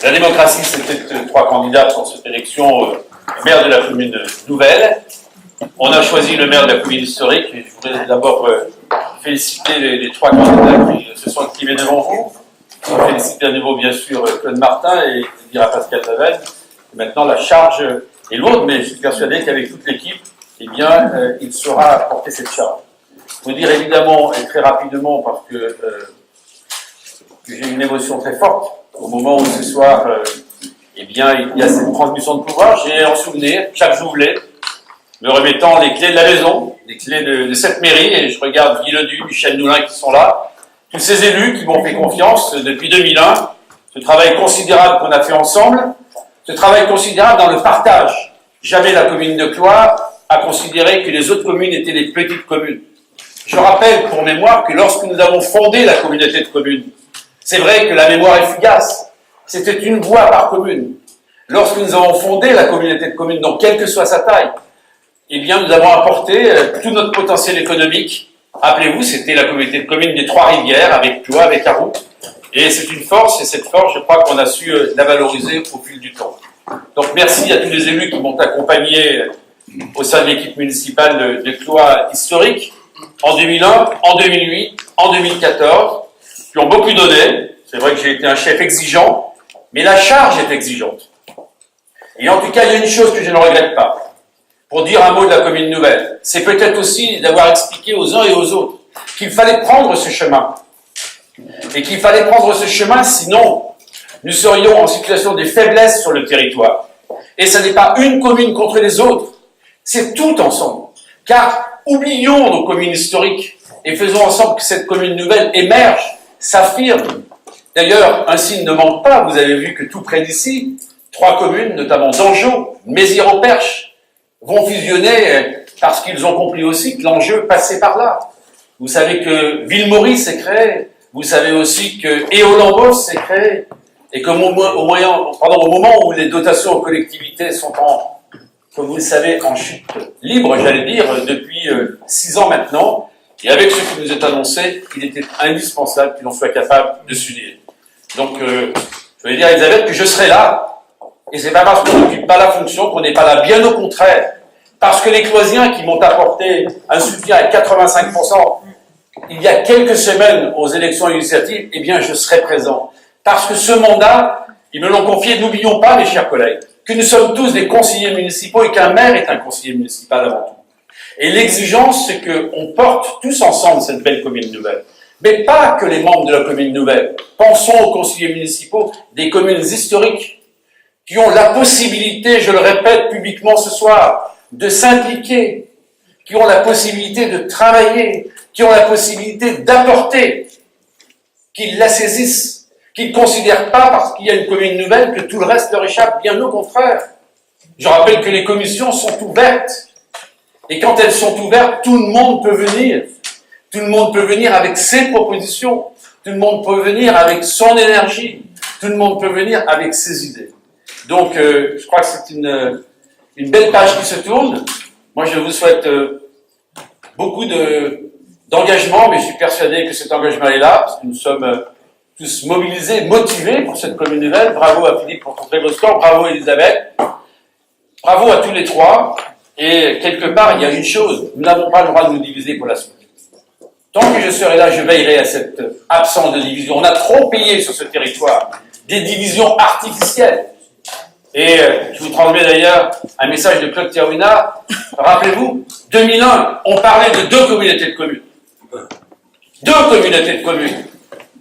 La démocratie, c'était 3 candidats pour cette élection maire de la commune nouvelle. On a choisi le maire de la commune historique. Et je voudrais d'abord féliciter les 3 candidats qui se sont activés devant vous. Je félicite à nouveau, bien sûr, Claude Martin et dire à Pascal Tavel. Maintenant, la charge est lourde, mais je suis persuadé qu'avec toute l'équipe, eh bien, il saura porter cette charge. Je vous dire évidemment et très rapidement, parce que j'ai une émotion très forte au moment où ce soir, eh bien, il y a cette transmission de pouvoir. J'ai en souvenir, Jacques Jouvelet, me remettant les clés de la maison, les clés de cette mairie, et je regarde Guy Ledu, Michel Noulin qui sont là, tous ces élus qui m'ont fait confiance depuis 2001, ce travail considérable qu'on a fait ensemble, ce travail considérable dans le partage. Jamais la commune de Cloire a considéré que les autres communes étaient des petites communes. Je rappelle pour mémoire que lorsque nous avons fondé la communauté de communes, c'est vrai que la mémoire est fugace, c'était une voie par commune. Lorsque nous avons fondé la communauté de communes, donc quelle que soit sa taille, eh bien nous avons apporté tout notre potentiel économique. Rappelez-vous, c'était la communauté de communes des Trois-Rivières, avec Cloix, avec Arroux. Et c'est une force, et cette force, je crois qu'on a su la valoriser au fil du temps. Donc merci à tous les élus qui m'ont accompagné au sein de l'équipe municipale de Cloix historique, en 2001, en 2008, en 2014, qui ont beaucoup donné. C'est vrai que j'ai été un chef exigeant, mais la charge est exigeante. Et en tout cas, il y a une chose que je ne regrette pas, pour dire un mot de la commune nouvelle. C'est peut-être aussi d'avoir expliqué aux uns et aux autres qu'il fallait prendre ce chemin. Et qu'il fallait prendre ce chemin, sinon nous serions en situation de faiblesse sur le territoire. Et ce n'est pas une commune contre les autres, c'est tout ensemble. Car oublions nos communes historiques et faisons ensemble que cette commune nouvelle émerge, s'affirme. D'ailleurs, un signe ne manque pas, vous avez vu que tout près d'ici, 3 communes, notamment Dangeau, Mézières-au-Perche, vont fusionner parce qu'ils ont compris aussi que l'enjeu passait par là. Vous savez que Ville-Maurice s'est créée, vous savez aussi que Éolambos s'est créé, et qu'au moment où les dotations aux collectivités sont comme vous le savez, en chute libre, j'allais dire, depuis 6 ans maintenant, et avec ce qui nous est annoncé, il était indispensable que l'on soit capable de s'unir. Donc, je vais dire à Elisabeth que je serai là, et c'est pas parce qu'on n'occupe pas la fonction qu'on n'est pas là, bien au contraire, parce que les Cloisiens qui m'ont apporté un soutien à 85%, il y a quelques semaines aux élections législatives, eh bien, je serai présent. Parce que ce mandat, ils me l'ont confié, n'oublions pas, mes chers collègues, que nous sommes tous des conseillers municipaux et qu'un maire est un conseiller municipal avant tout. Et l'exigence, c'est qu'on porte tous ensemble cette belle commune nouvelle. Mais pas que les membres de la commune nouvelle. Pensons aux conseillers municipaux des communes historiques qui ont la possibilité, je le répète publiquement ce soir, de s'impliquer, qui ont la possibilité de travailler, qui ont la possibilité d'apporter, qu'ils la saisissent, qu'ils ne considèrent pas, parce qu'il y a une commune nouvelle, que tout le reste leur échappe, bien au contraire. Je rappelle que les commissions sont ouvertes, et quand elles sont ouvertes, tout le monde peut venir. Tout le monde peut venir avec ses propositions, tout le monde peut venir avec son énergie, tout le monde peut venir avec ses idées. Donc, je crois que c'est une belle page qui se tourne. Moi, je vous souhaite beaucoup d'engagement, mais je suis persuadé que cet engagement est là, parce que nous sommes tous mobilisés, motivés pour cette commune nouvelle. Bravo à Philippe pour ton très beau score, bravo à Elisabeth, bravo à tous les 3. Et quelque part, il y a une chose, nous n'avons pas le droit de nous diviser pour la suite. Tant que je serai là, je veillerai à cette absence de division. On a trop payé sur ce territoire des divisions artificielles. Et je vous transmets d'ailleurs un message de Claude Thérouina. Rappelez-vous, 2001, on parlait de 2 communautés de communes. 2 communautés de communes.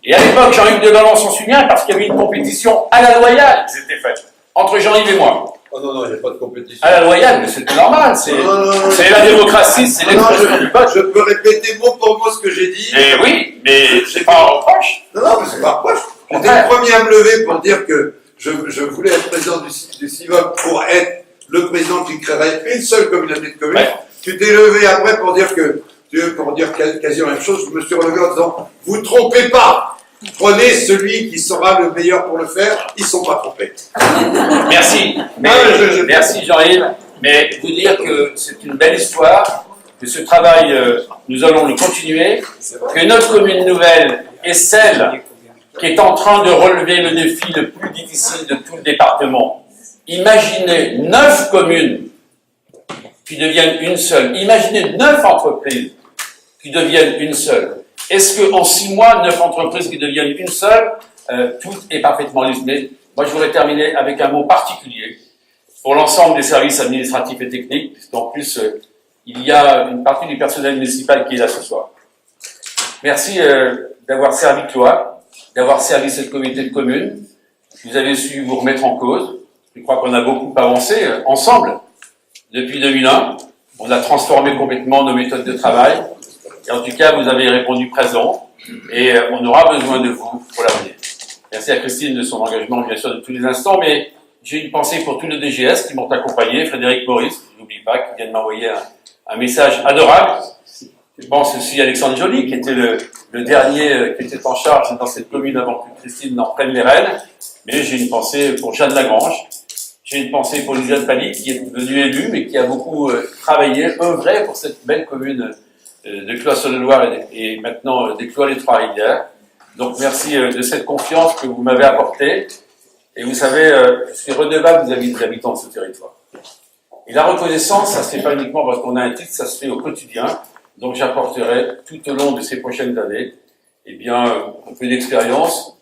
Et à l'époque, Jean-Yves de Galland s'en souvient parce qu'il y avait une compétition à la loyale qui s'était faite entre Jean-Yves et moi. Oh non, il n'y a pas de compétition. À la loyale, mais c'était normal, c'est la démocratie, c'est l'expression du vote. Je peux répéter mot pour mot ce que j'ai dit. Et oui, mais c'est pas un reproche. Non, mais c'est pas un reproche. J'étais le premier à me lever pour dire que je voulais être président du CIVOC pour être le président qui créerait une seule communauté de communes. Ouais. Tu t'es levé après pour dire quasi la même chose. Je me suis relevé en disant, vous trompez pas. Prenez celui qui sera le meilleur pour le faire, ils ne sont pas trompés. Merci. Merci Jean-Yves. Mais vous dire que c'est une belle histoire, que ce travail, nous allons le continuer, que notre commune nouvelle est celle qui est en train de relever le défi le plus difficile de tout le département. Imaginez 9 communes qui deviennent une seule. Imaginez 9 entreprises qui deviennent une seule. Est-ce qu'en 6 mois, 9 entreprises qui deviennent une seule, tout est parfaitement lisse. Mais moi, je voudrais terminer avec un mot particulier pour l'ensemble des services administratifs et techniques, puisqu'en plus, il y a une partie du personnel municipal qui est là ce soir. Merci d'avoir servi Cloa, d'avoir servi cette communauté de communes. Vous avez su vous remettre en cause. Je crois qu'on a beaucoup avancé ensemble depuis 2001. On a transformé complètement nos méthodes de travail. Et en tout cas, vous avez répondu présent. Et on aura besoin de vous pour l'avenir. Merci à Christine de son engagement, bien sûr, de tous les instants. Mais j'ai une pensée pour tous les DGS qui m'ont accompagné. Frédéric Maurice, je n'oublie pas, qui vient de m'envoyer un message adorable. Je pense aussi à Alexandre Joly, qui était le dernier qui était en charge dans cette commune avant que Christine n'en prenne les rênes. Mais j'ai une pensée pour Jeanne Lagrange. J'ai une pensée pour Lisiane Pally, qui est devenue élue, mais qui a beaucoup travaillé, œuvré pour cette belle commune de Cloa-sur-le-Loir et maintenant des Cloa-les-Trois-Rivières. Donc merci de cette confiance que vous m'avez apportée. Et vous savez, je suis redevable vis-à-vis des habitants de ce territoire. Et la reconnaissance, ça se fait pas uniquement parce qu'on a un titre, ça se fait au quotidien. Donc j'apporterai tout au long de ces prochaines années, eh bien, un peu d'expérience,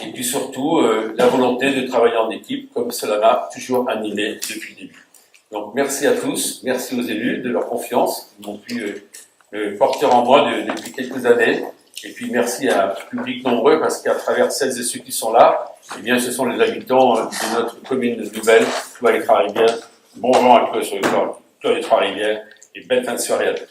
et puis surtout la volonté de travailler en équipe, comme cela m'a toujours animé depuis le début. Donc merci à tous, merci aux élus de leur confiance, qui m'ont pu porter en moi depuis quelques années, et puis merci à un public nombreux, parce qu'à travers celles et ceux qui sont là, eh bien ce sont les habitants de notre commune de Nouvelle, Cloa-les-Trois-Rivières. Bon vent à Cloa-sur-le-Loir, Cloa-les-Trois-Rivières, et belle fin de soirée à tous.